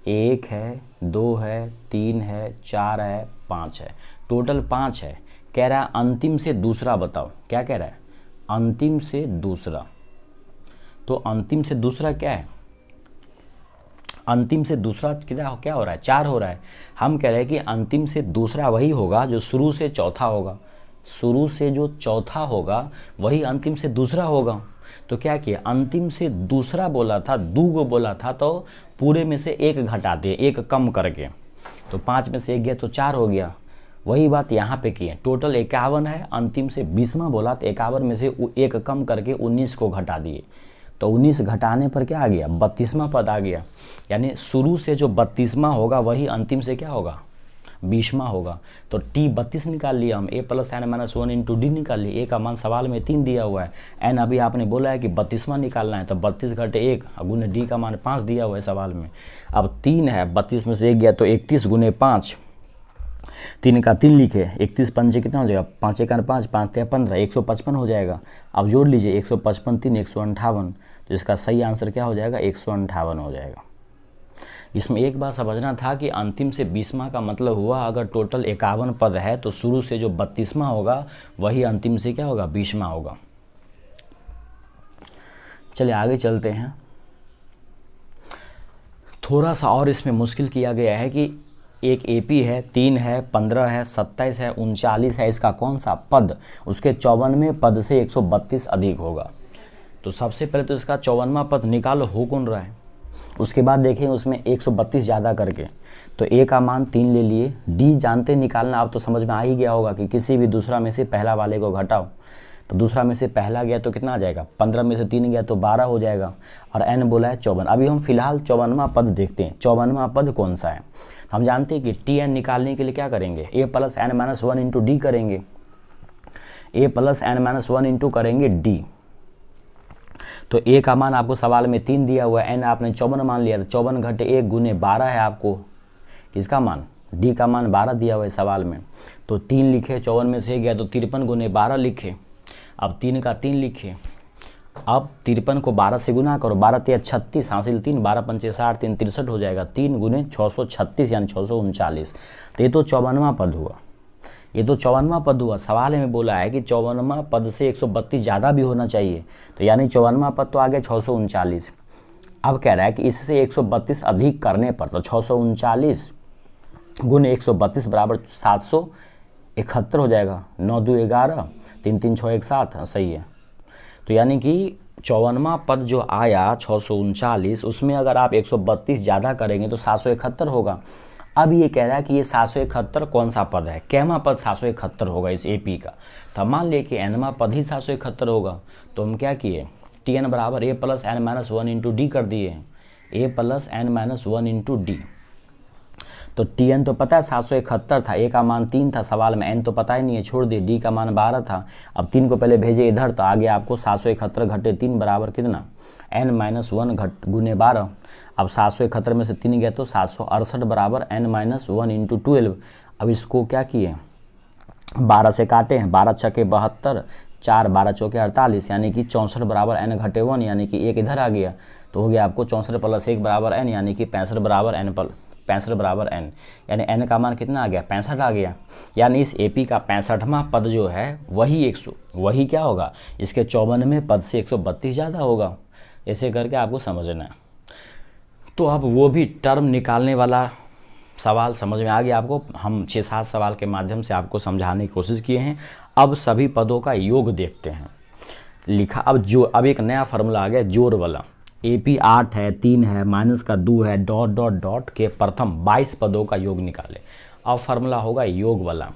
1 है, 2 है, 3 है, 4 है, 5 है, टोटल 5 है। कह रहा है अंतिम से दूसरा बताओ। क्या कह रहा है, अंतिम से दूसरा। तो अंतिम से दूसरा क्या है, अंतिम से दूसरा क्या हो रहा है, 4 हो रहा है। हम कह रहे हैं कि अंतिम से दूसरा वही होगा जो शुरू से चौथा होगा, शुरू से जो चौथा होगा वही अंतिम से दूसरा होगा। तो क्या किया, अंतिम से दूसरा बोला था, 2 गो बोला था, तो पूरे में से 1 घटा दिए, 1 कम करके। तो 5 में से 1 गया तो 4 हो गया। वही बात यहाँ पे की है, टोटल 51 है, अंतिम से 20वां बोला तो 51 में से 1 कम करके 19 को घटा दिए। तो 19 घटाने पर क्या आ गया, 32वां पद आ गया। यानी शुरू से जो 32वां होगा वही अंतिम से क्या होगा, 20वां होगा। तो T 32 निकाल लिया हम, A + n-1 इंटू D निकाल लिया। A का मान सवाल में 3 दिया हुआ है, n अभी आपने बोला है कि 32वां निकालना है, तो 32 घटे 1 गुने D का मान 5 दिया हुआ है सवाल में। अब 3 है, 32 में से 1 गया तो 31 गुने 5, 3 का 3 लिखे, 31 पंचे कितना हो जाएगा, 5 1 5, 5 3 15, 155 हो जाएगा। अब जोड़ लीजिए 155 3 158, तो इसका सही आंसर क्या हो जाएगा, 158 हो जाएगा। इसमें एक बात समझना था कि अंतिम से 20वां का मतलब हुआ अगर टोटल 51 पद है तो शुरू से जो 32वां होगा वही अंतिम से क्या होगा, 20वां होगा। चलिए आगे चलते हैं। थोड़ा सा और इसमें मुश्किल किया गया है कि एक AP है, 3 है, 15 है, 27 है, 39 है, इसका कौन सा पद उसके 54वें पद से 132 अधिक होगा। तो सबसे पहले तो इसका 54वां पद निकालो, हो कौन रहा है। उसके बाद देखें उसमें 132 ज़्यादा करके, तो A का मान 3 ले लिए, D जानते निकालना, अब तो समझ में आ ही गया होगा कि किसी भी दूसरा में से पहला वाले को घटाओ। तो दूसरा में से पहला गया तो कितना आ जाएगा, 15 में से 3 गया तो 12 हो जाएगा, और n बोला है 54। अभी हम फिलहाल 54वां पद देखते हैं, 54वां पद कौन सा है। हम जानते हैं कि TN निकालने के लिए क्या करेंगे, A + n-1 इंटू D करेंगे, A + n-1 इंटू करेंगे D। तो A का मान आपको सवाल में 3 दिया हुआ है, n आपने 54 मान लिया, तो 54 घटे 1 गुने 12 है आपको इसका मान, D का मान 12 दिया हुआ है सवाल में। तो 3 लिखे, 54 में से गया तो 53 गुने 12 लिखे। अब 3 का 3 लिखे, अब 53 को 12 से गुना करो, 12 3 36 हासिल 3, 12 पंचे 60, 3 63 हो जाएगा, 3 गुने 636 यानी 639। तो ये तो 54वां पद हुआ, ये तो 54वां पद हुआ। सवाल में बोला है कि 54वां पद से 132 ज़्यादा भी होना चाहिए, तो यानी 54वां पद तो आ गया 639। अब कह रहा है कि इससे 132 अधिक करने पर, तो 639 गुने 132 बराबर 771 हो जाएगा। 9 2 11, 3 3 6 1 7, सही है। तो यानी कि 54वां पद जो आया 639, उसमें अगर आप 132 ज़्यादा करेंगे तो 771 होगा। अब ये कह रहा है कि ये 771 कौन सा पद है, कैमा पद 771 होगा इस एपी का। तो मान लिया कि एनवा पद ही 771 होगा, तो हम क्या किए, टी एन बराबर A plus N minus one into D कर दिए, A plus N minus one into D. तो टी एन तो पता है 771 था, ए का मान 3 था सवाल में, एन तो पता ही नहीं है छोड़ दिए, डी का मान 12 था। अब 3 को पहले भेजे इधर, तो आगे आपको 771 घटे 3 बराबर कितना, एन माइनस वन घट गुने 12। अब 771 में से 3 गया तो 768 बराबर एन माइनस वन इंटू 12। अब इसको क्या किए, 12 से काटे हैं, 12 छके 72, 4 12 चौके 48, यानी कि 64 बराबर एन घटे 1, यानी कि एक इधर आ गया, तो हो गया आपको 64 प्लस 1 बराबर एन, यानी कि 65 बराबर एन 65 बराबर एन, यानी एन का मान कितना आ गया, 65 आ गया। यानी इस एपी का 65वां पद जो है वही क्या होगा, इसके 54वें पद से 132 ज़्यादा होगा। ऐसे करके आपको समझना है। तो अब वो भी टर्म निकालने वाला सवाल समझ में आ गया आपको, हम 6-7 सवाल के माध्यम से आपको समझाने की कोशिश किए हैं। अब सभी पदों का योग देखते हैं। लिखा अब एक नया फार्मूला आ गया जोड़ वाला, एपी 8 है, 3 है, माइनस का 2 है, डॉट डॉट डॉट के प्रथम 22 पदों का योग निकाले। अब फार्मूला होगा योग वाला।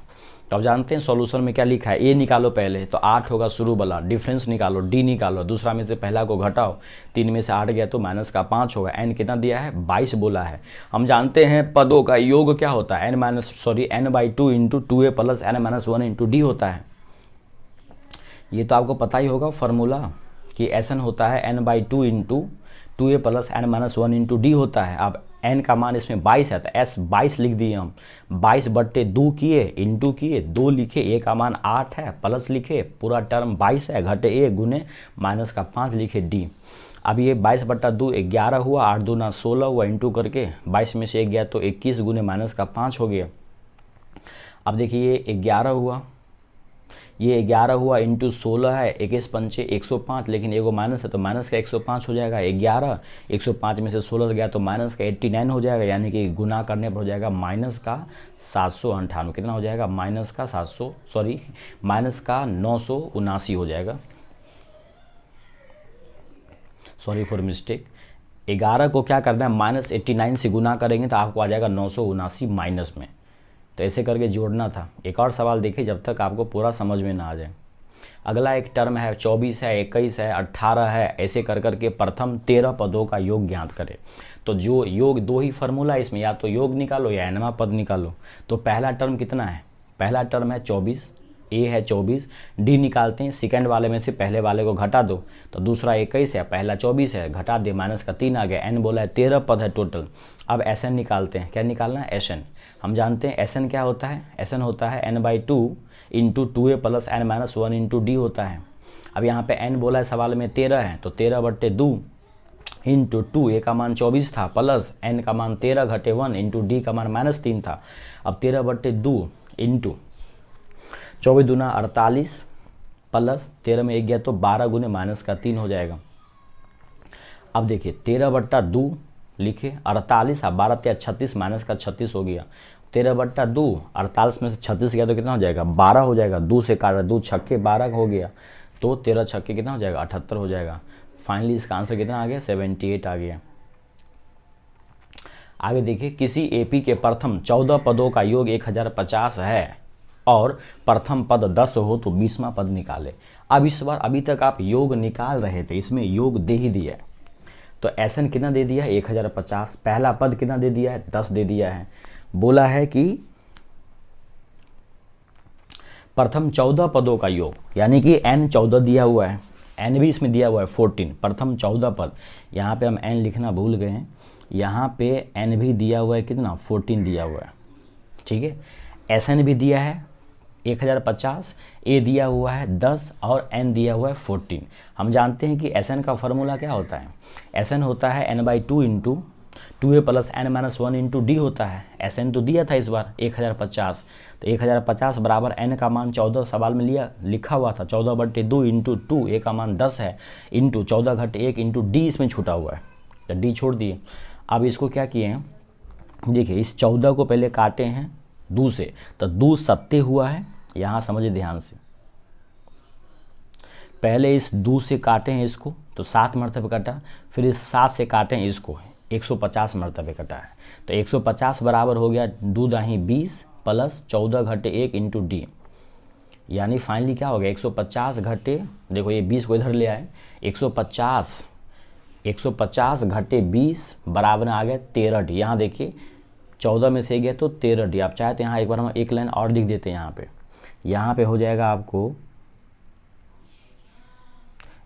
तो अब जानते हैं सॉल्यूशन में क्या लिखा है, ए निकालो पहले, तो 8 होगा शुरू वाला, डिफरेंस निकालो, डी निकालो, दूसरा में से पहला को घटाओ, 3 में से 8 गया तो माइनस का 5 होगा, एन कितना दिया है 22 बोला है। हम जानते हैं पदों का योग क्या होता है, n by two into 2a plus N minus one into D होता है। ये तो आपको पता ही होगा फार्मूला कि एन होता है n by two into 2a plus N minus one into D होता है। अब n का मान इसमें 22 है, तो s 22 लिख दिए हम, 22 बट्टे 2 किए, इंटू किए, 2 लिखे, a का मान 8 है, प्लस लिखे, पूरा टर्म 22 है, घटे a गुने माइनस का 5 लिखे d। अब ये 22 बट्टा 2 11 हुआ, 8 दूना 16 हुआ, इंटू करके 22 में से 1 गया तो 21 गुने माइनस का 5 हो गया। अब देखिए ये 11 हुआ, ये 11 हुआ इंटू 16 है, 21 पंचे 105, लेकिन एगो माइनस है तो माइनस का 105 हो जाएगा। 11 105 में से 16 गया तो माइनस का 89 हो जाएगा, यानी कि गुना करने पर हो जाएगा माइनस का 798। कितना हो जाएगा, माइनस का 979 हो जाएगा। Sorry for mistake. 11 को क्या करना है, माइनस 89 से गुना करेंगे तो आपको आ जाएगा 979 माइनस में। तो ऐसे करके जोड़ना था। एक और सवाल देखिए जब तक आपको पूरा समझ में ना आ जाए। अगला एक टर्म है 24 है, 21 है, 18 है, ऐसे कर करके प्रथम 13 पदों का योग ज्ञात करें। तो जो योग, दो ही फार्मूला है इसमें, या तो योग निकालो या एनवा पद निकालो। तो पहला टर्म कितना है, पहला टर्म है 24, ए है 24, डी निकालते हैं, सेकंड वाले में से पहले वाले को घटा दो, तो दूसरा 21 है, पहला 24 है, घटा दे, माइनस का 3 आ गया, एन बोला है 13 पद है टोटल। अब एस एन निकालते हैं, क्या निकालना है, एस एन। हम जानते हैं एस एन क्या होता है, एस एन होता है n by two into 2a plus N minus one into D होता है। अब यहाँ पे एन बोला है सवाल में 13 है, तो 13 बट्टे 2 इंटू 2, ए का मान 24 था, प्लस एन का मान 13 घटे 1 इंटू डी का मान माइनस 3 था। अब 13 बट्टे 2 इंटू 24 दूना 48, प्लस 13 में 1 गया तो 12 गुने माइनस का 3 हो जाएगा। अब देखिए 13 बट्टा 2 लिखे, 48, अब 12 या 36, माइनस का 36 हो गया। 13 बट्टा 2, 48 में से 36 गया तो कितना हो जाएगा, 12 हो जाएगा। 2 से काटा, 2 छक्के 12 हो गया, तो 13 छक्के कितना हो जाएगा, 78 हो जाएगा। फाइनली इसका आंसर कितना आ गया, 78 आ गया। आगे देखिए, किसी एपी के प्रथम 14 पदों का योग 1050 है और प्रथम पद 10 हो तो 20वां पद निकाले। अब इस बार, अभी तक आप योग निकाल रहे थे, इसमें योग दे ही दिया है। तो एस एन कितना दे दिया है, 1050, पहला पद कितना दे दिया है, 10 दे दिया है। बोला है कि प्रथम 14 पदों का योग, यानी कि n 14 दिया हुआ है, n भी इसमें दिया हुआ है 14, प्रथम 14 पद। यहाँ पे हम n लिखना भूल गए हैं, यहाँ पे n भी दिया हुआ है, कितना 14 दिया हुआ है, ठीक है। एस एन भी दिया है 1050, ए दिया हुआ है 10 और n दिया हुआ है 14। हम जानते हैं कि एस एन का फार्मूला क्या होता है, एस एन होता है n by two into 2a plus N minus one into D होता है। एस एन तो दिया था इस बार 1050, तो 1050 बराबर n का मान 14 सवाल में लिखा हुआ था, 14 बट्टे 2 इंटू 2, a का मान 10 है, इंटू 14 घटे 1 इंटू डी इसमें छूटा हुआ है, तो डी छोड़ दिए। अब इसको क्या किए हैं, देखिए इस 14 को पहले काटे हैं 2 से, तो 2 सत्ते हुआ है, यहाँ समझिए ध्यान से, पहले इस 2 से काटे हैं इसको तो 7 मरतबा कटा, फिर इस 7 से काटे हैं इसको, 150 मरतबे कटा है। तो 150 बराबर हो गया 2 दाही 20 प्लस 14 घटे 1 इंटू डी, यानी फाइनली क्या हो गया 150 घटे, देखो ये 20 को इधर ले आए, 150 घटे 20 बराबर आ गया 13 डी। यहाँ देखिए 14 में से गया तो 13 डी। आप चाहे तो यहाँ एक बार हम एक लाइन और लिख देते हैं, यहाँ पे हो जाएगा आपको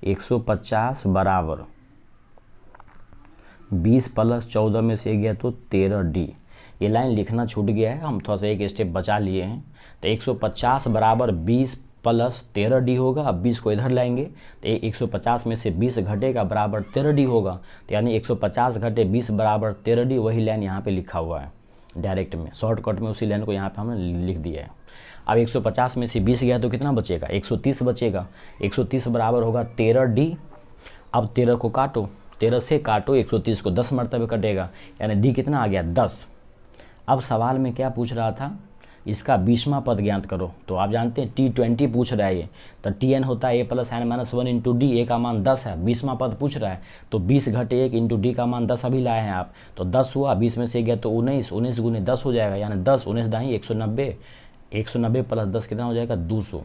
150 बराबर 20 प्लस 14 में से गया तो 13 डी। ये लाइन लिखना छूट गया है, हम थोड़ा सा एक स्टेप बचा लिए हैं। तो 150 बराबर 20 प्लस 13 डी होगा। अब 20 को इधर लाएंगे तो 150 में से 20 घटेगा बराबर 13 डी होगा। तो यानी 150 घटे 20 बराबर 13 डी, वही लाइन यहाँ पे लिखा हुआ है डायरेक्ट में, शॉर्टकट में उसी लाइन को यहाँ पे हमने लिख दिया है। अब 150 में से 20 गया तो कितना बचेगा 130 बचेगा। 130 बराबर होगा 13 डी। अब 13 को काटो, 13 से काटो 130 को 10 मरतबे कटेगा, यानी डी कितना आ गया 10। अब सवाल में क्या पूछ रहा था, इसका 20वां पद ज्ञात करो। तो आप जानते हैं T20 पूछ रहा है ये, तो Tn होता है a plus N minus 1 into D, A का मान 10 है, 20वां पद पूछ रहा है। तो 20 घटे 1 इंटू डी का मान 10 अभी लाए हैं आप, तो 10 हुआ, 20 में से गया तो 19, 19 गुने 10 हो जाएगा, यानी 10 19 दाही 190, 190 प्लस 10 कितना हो जाएगा 200,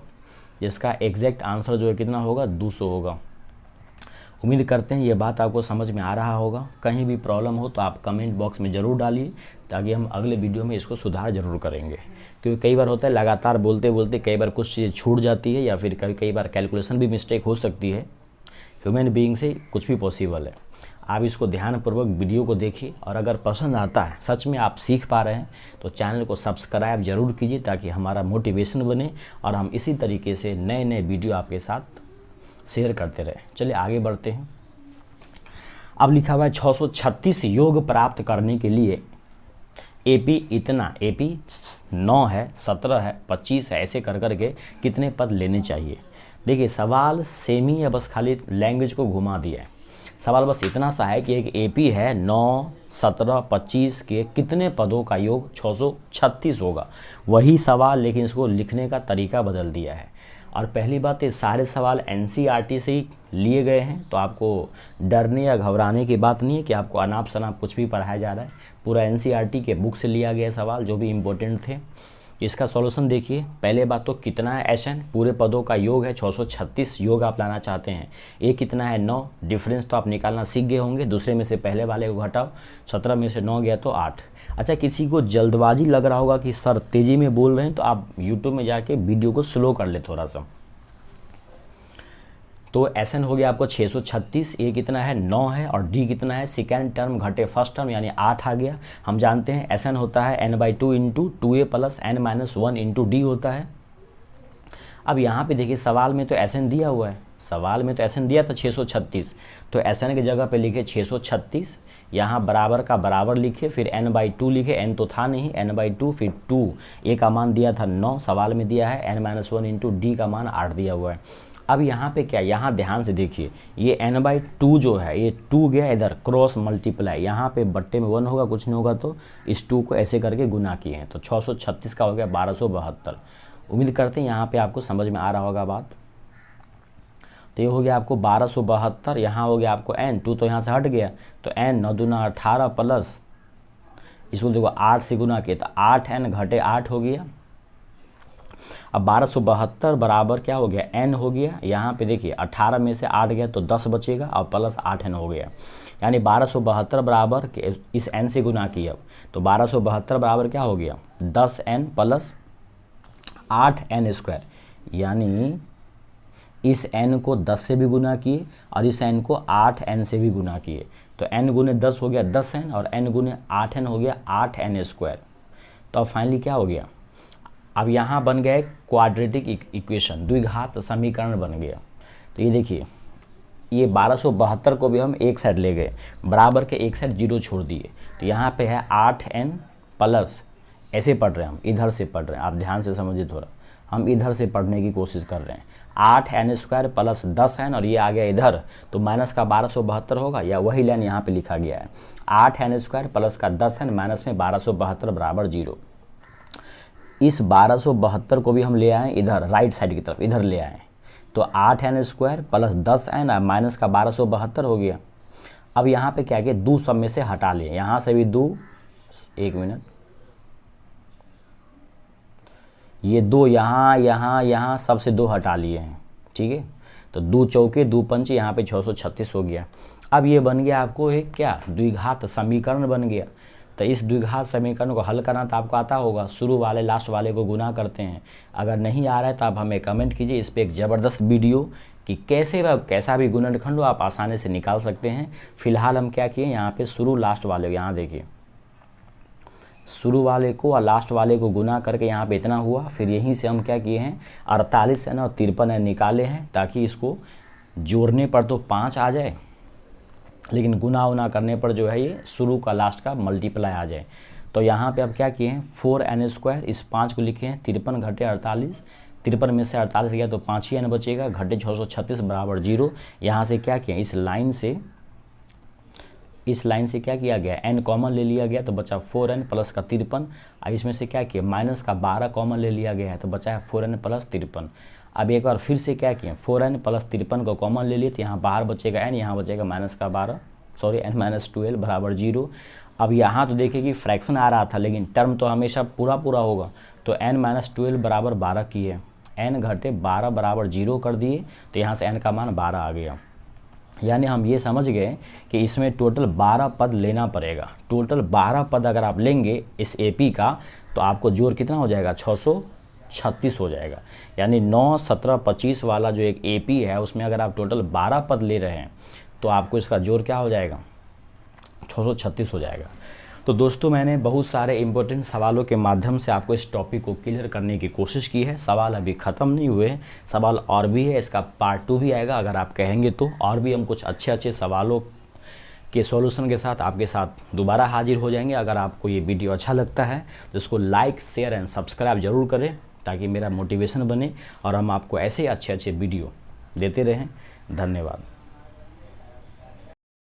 जिसका एग्जैक्ट आंसर जो है कितना होगा 200 होगा। उम्मीद करते हैं ये बात आपको समझ में आ रहा होगा। कहीं भी प्रॉब्लम हो तो आप कमेंट बॉक्स में ज़रूर डालिए, ताकि हम अगले वीडियो में इसको सुधार ज़रूर करेंगे। क्योंकि कई बार होता है लगातार बोलते बोलते कई बार कुछ चीज़ें छूट जाती है, या फिर कई बार कैलकुलेशन भी मिस्टेक हो सकती है। ह्यूमन बीइंग से कुछ भी पॉसिबल है। आप इसको ध्यानपूर्वक वीडियो को देखिए, और अगर पसंद आता है, सच में आप सीख पा रहे हैं, तो चैनल को सब्सक्राइब जरूर कीजिए, ताकि हमारा मोटिवेशन बने और हम इसी तरीके से नए नए वीडियो आपके साथ शेयर करते रहे। चलिए आगे बढ़ते हैं। अब लिखा हुआ है 636 योग प्राप्त करने के लिए एपी इतना, एपी 9 है, 17 है, 25 है, ऐसे कर करके कितने पद लेने चाहिए। देखिए सवाल सेम ही है, बस खाली लैंग्वेज को घुमा दिया है। सवाल बस इतना सा है कि एक एपी है, 9, 17, 25 के कितने पदों का योग 636 होगा। वही सवाल, लेकिन इसको लिखने का तरीका बदल दिया है। और पहली बात, ये सारे सवाल एनसीईआरटी से ही लिए गए हैं, तो आपको डरने या घबराने की बात नहीं है कि आपको अनाप शनाप कुछ भी पढ़ाया जा रहा है। पूरा एनसीईआरटी के बुक से लिया गया सवाल, जो भी इम्पोर्टेंट थे। इसका सॉल्यूशन देखिए। पहले बात तो कितना है एसएन, पूरे पदों का योग है 636, योग आप लाना चाहते हैं। ए कितना है 9, डिफरेंस तो आप निकालना सीख गए होंगे, दूसरे में से पहले वाले को घटाओ, 17 में से 9 गया तो 8। अच्छा, किसी को जल्दबाजी लग रहा होगा कि सर तेज़ी में बोल रहे हैं, तो आप यूट्यूब में जाके वीडियो को स्लो कर ले थोड़ा सा। तो एसएन हो गया आपको 636, ए कितना है 9 है, और डी कितना है सेकेंड टर्म घटे फर्स्ट टर्म यानी 8 आ गया। हम जानते हैं एसएन होता है n/2 into 2a plus n minus 1 into D होता है। अब यहाँ पे देखिए सवाल में तो एसएन दिया हुआ है, सवाल में तो एसएन दिया था 636, तो एसएन की जगह पे लिखे 636, यहाँ बराबर का बराबर लिखे, फिर n/2 लिखे, n तो था नहीं, n/2 फिर 2, ए का मान दिया था 9, सवाल में दिया है n माइनस 1 इंटू डी का मान 8 दिया हुआ है। अब यहाँ पे क्या, यहाँ ध्यान से देखिए, ये n/2 जो है, ये 2 गया इधर क्रॉस मल्टीप्लाई, यहाँ पे बट्टे में 1 होगा, कुछ नहीं होगा तो इस 2 को ऐसे करके गुना किए हैं, तो 636 का हो गया 1272। उम्मीद करते हैं यहाँ पे आपको समझ में आ रहा होगा बात। तो ये हो गया आपको 1272, यहाँ हो गया आपको n, 2 तो यहाँ से हट गया, तो n 9 दूना 18 प्लस इसको देखो 8 से गुना किया, तो 8n घटे 8 हो गया। अब 1272 बराबर क्या हो गया n हो गया, यहाँ पे देखिए 18 में से 8 गया तो 10 बचेगा, और प्लस 8n हो गया, यानी 1272 बराबर इस n से गुना किया, तो 1272 बराबर क्या हो गया 10n प्लस 8n स्क्वायर, यानी इस n को 10 से भी गुना किए और इस n को 8n से भी गुना किए, तो n गुने 10 हो गया 10n, और n गुने 8n हो गया 8n स्क्वायर। तो अब फाइनली क्या हो गया, अब यहाँ बन गया एक क्वाड्रेटिक इक्वेशन, द्विघात समीकरण बन गया। तो ये देखिए, ये 1272 को भी हम एक साइड ले गए, बराबर के एक साइड 0 छोड़ दिए, तो यहाँ पे है 8n प्लस, ऐसे पढ़ रहे हैं हम, इधर से पढ़ रहे हैं, आप ध्यान से समझिए थोड़ा, हम इधर से पढ़ने की कोशिश कर रहे हैं। 8n स्क्वायर प्लस 10n, और ये आ गया इधर, तो माइनस का 1272 होगा, या वही लाइन यहाँ पे लिखा गया है, 8n स्क्वायर प्लस का 10n माइनस में 1272 बराबर 0। इस 1272 को भी हम ले आए इधर राइट साइड की तरफ, इधर ले आए, तो 8n square plus 10n minus का 1272 हो गया। अब यहाँ पे क्या किया, दो सब में से हटा लिए, यहाँ से भी दो, एक मिनट, ये दो यहाँ यहाँ यहाँ सबसे दो हटा लिए हैं, ठीक है। तो दो चौके दो पंचे, यहाँ पे 636 हो गया। अब ये बन गया आपको एक क्या, द्विघात समीकरण बन गया। तो इस द्विघात समीकरण को हल करना तो आपको आता होगा, शुरू वाले लास्ट वाले को गुना करते हैं। अगर नहीं आ रहा है तो आप हमें कमेंट कीजिए, इस पर एक ज़बरदस्त वीडियो कि कैसा भी गुणनखंड हो आप आसानी से निकाल सकते हैं। फिलहाल हम क्या किए, यहाँ पे शुरू लास्ट वाले को, यहाँ देखिए शुरू वाले को और लास्ट वाले को गुना करके यहाँ पे इतना हुआ। फिर यहीं से हम क्या किए हैं, 48 है ना और 53 है निकाले हैं, ताकि इसको जोड़ने पर तो 5 आ जाए, लेकिन गुना उना करने पर जो है ये शुरू का लास्ट का मल्टीप्लाई आ जाए। तो यहाँ पे अब क्या किए हैं, 4n², इस 5 को लिखे हैं 53 घटे 48, 53 में से 48 गया तो 5 ही n बचेगा, घटे 636 बराबर 0। यहाँ से क्या किया, इस लाइन से क्या किया गया, n कॉमन ले लिया गया तो बचा 4n प्लस का 53। अब इसमें से क्या किया, माइनस का 12 कॉमन ले लिया गया है तो बचा है 4n प्लस 53। अब एक बार फिर से क्या किया, 4n प्लस 53 को कॉमन ले लिए तो यहाँ बाहर बचेगा n, यहाँ बचेगा माइनस का 12, सॉरी n-12 बराबर 0। अब यहाँ तो देखिए कि फ्रैक्शन आ रहा था, लेकिन टर्म तो हमेशा पूरा होगा, तो n-12 बराबर 12 किए, n घटे 12 बराबर 0 कर दिए, तो यहाँ से n का मान 12 आ गया। यानी हम ये समझ गए कि इसमें टोटल 12 पद लेना पड़ेगा। टोटल 12 पद अगर आप लेंगे इस एपी का, तो आपको जोड़ कितना हो जाएगा, 636 हो जाएगा। यानी 9, 17, 25 वाला जो एक एपी है उसमें अगर आप टोटल 12 पद ले रहे हैं तो आपको इसका जोड़ क्या हो जाएगा, 636 हो जाएगा। तो दोस्तों मैंने बहुत सारे इंपॉर्टेंट सवालों के माध्यम से आपको इस टॉपिक को क्लियर करने की कोशिश की है। सवाल अभी ख़त्म नहीं हुए हैं, सवाल और भी है, इसका पार्ट 2 भी आएगा अगर आप कहेंगे तो। और भी हम कुछ अच्छे सवालों के सॉल्यूशन के साथ आपके साथ दोबारा हाजिर हो जाएंगे। अगर आपको ये वीडियो अच्छा लगता है तो इसको लाइक, शेयर एंड सब्सक्राइब ज़रूर करें, ताकि मेरा मोटिवेशन बने और हम आपको ऐसे अच्छे वीडियो देते रहें। धन्यवाद।